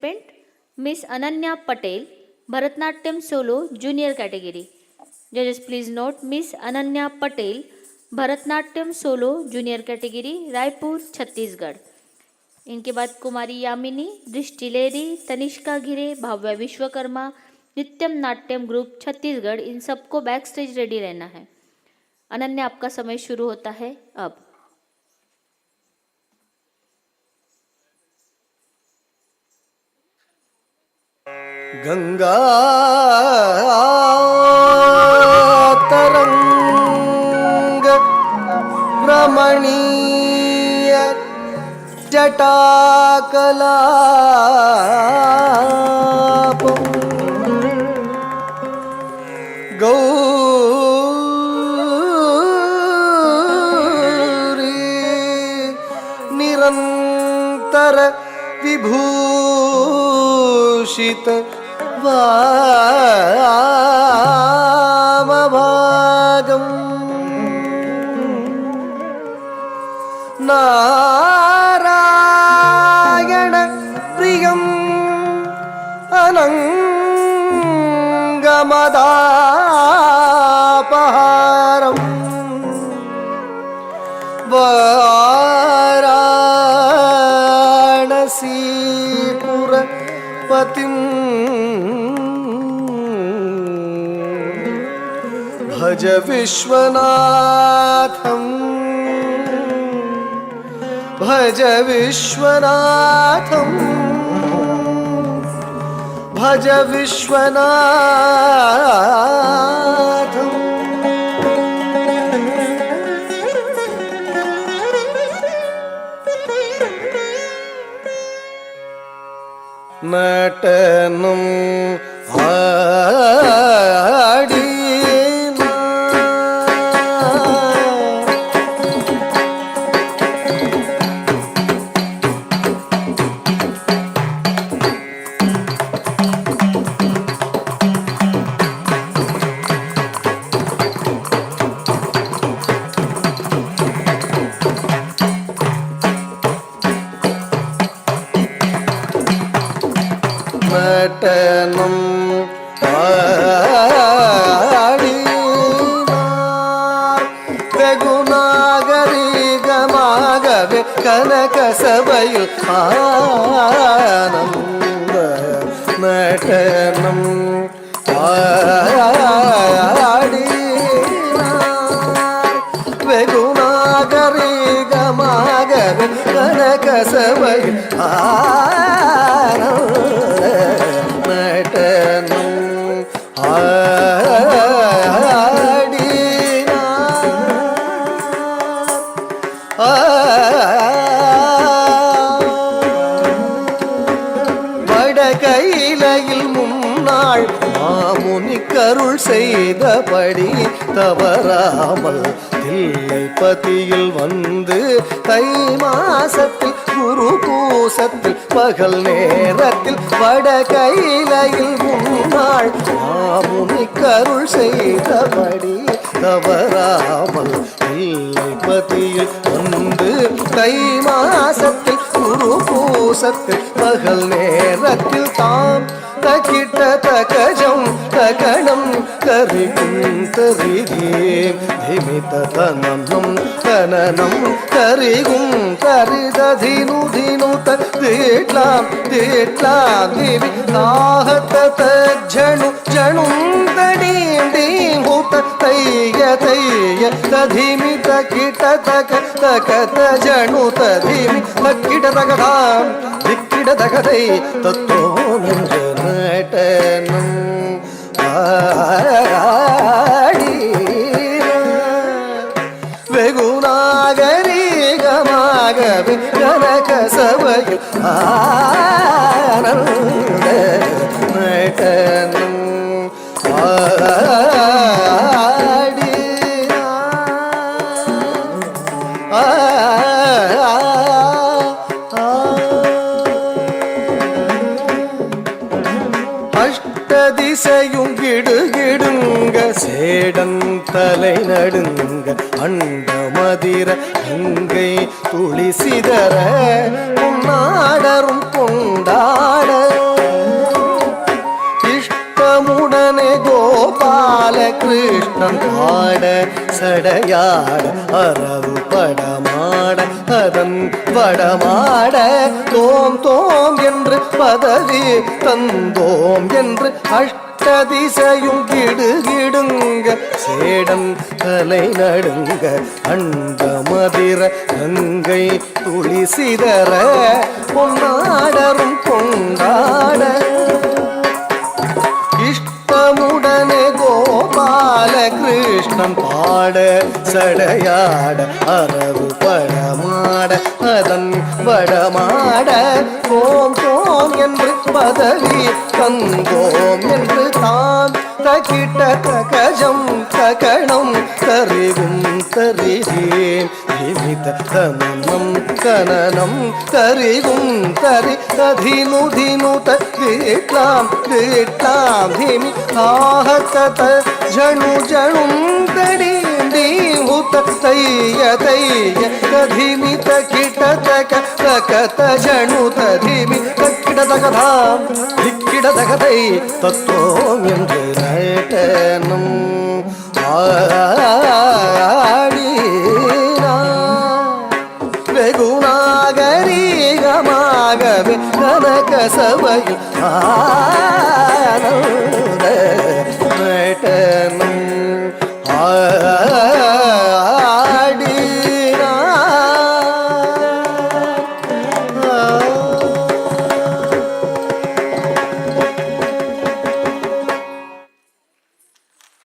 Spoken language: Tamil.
participant Miss Ananya Patel, Bharatnatyam Solo Junior category. Judges please note Miss Ananya Patel, Bharatnatyam Solo Junior category, Raipur, Chhattisgarh. इनके बाद कुमारी यामिनी, दृष्टि लेरी, तनिष्का घिरे, भाव्या विश्वकर्मा, नित्यम नाट्यम ग्रुप छत्तीसगढ़, इन सबको बैक स्टेज रेडी रहना है. अनन्या आपका समय शुरू होता है अब. गंगा तरंग रमणीय जटाकलाप गौरी निरंतर विभूषित वामभागम् नारायण प्रियम् अनङ्गमदापहारम् वाराणसीपुरपतिम् भज विश्वनाथं भज विश्वनाथं भज विश्वनाथं. नटनं आडी नटनं वेगुनागरिगमागवे कनकसभयु आनन्द नटनं वेगुनागरिगमागवे कनकसभयु வடகையிலையில் முன்னாள் மாமுனி கருள் செய்தபடி தவறாமல் தில்லைப்பதியில் வந்து தை மாசத்தில் குரு பூசத்தில் பகல் நேரத்தில் வடகையிலையில் முன்னாள் மாமுனி கருள் செய்தபடி தவறாமல் தில்லைப்பதியில் வந்து தை மாசத்தில் குரு பூசத்தில் பகல் நேரத்தில் தாம் தகிட்ட தகஜம் தகணம் கரிகும் தரிகேம் திமித தனனம் கனனம் கரிகும் கரிததினு தினுத தேட்லாம் தேட்லாம் திவி தாகத ஜணு ஜணும் தடீம் டீம் ஹூத தைய தைய ததிமித கிட்ட தக தகத ஜணு ததிமி தக்கிட தகதாம் திக்கிட தகதை தத்தோ நின்ற நட்டனம் ஆடி வெகுநாகரிகமாகவே கனகசபையில் ஆனந்த நட்டனம் ஆடி அஷ்டதிசையும் கிடுகிடுங்க சேடன் தலை நடுங்க அண்ட மதிர கங்கை துளி சிதற பொன்னாடரும் கொண்டாட கிருஷ்ணன் பாட சடையாட அரவு படமாட அதன் வடமாட தோம் தோம் என்று பதவி தந்தோம் என்று திசையும் கிடுகிடுங்க சேடன் தலை நடுங்க அண்ட மதிர கங்கை துளி சிதற பொன்னாடரும் கொண்டாட இஷ்டமுடனே கோபால கிருஷ்ணன் பாட சடையாட அரவு படமாட அதன் வடமாட கோம் கோம் என்று பதவி தந்தோம் என்று தான் தகிட்ட தகஜம் தகணம் தரிகும் தரிகேம் விமித கனனம் கனனம் தரிகும் தரி ததினு தினு தீட்லாம் தீட்லாம் திமி ஆஹத ஜணு ஜணும் தடி ஹுத தைய தைய ததிமி தகிட்ட தக தகத ஜணு ததிமி தக்கிட தகதாம் திக்கிட தகதை தத்துவம் என்று நட்டனம் ஆடினார் வெகுநாகரீகமாகவே கனக சபையில் ஆனந்த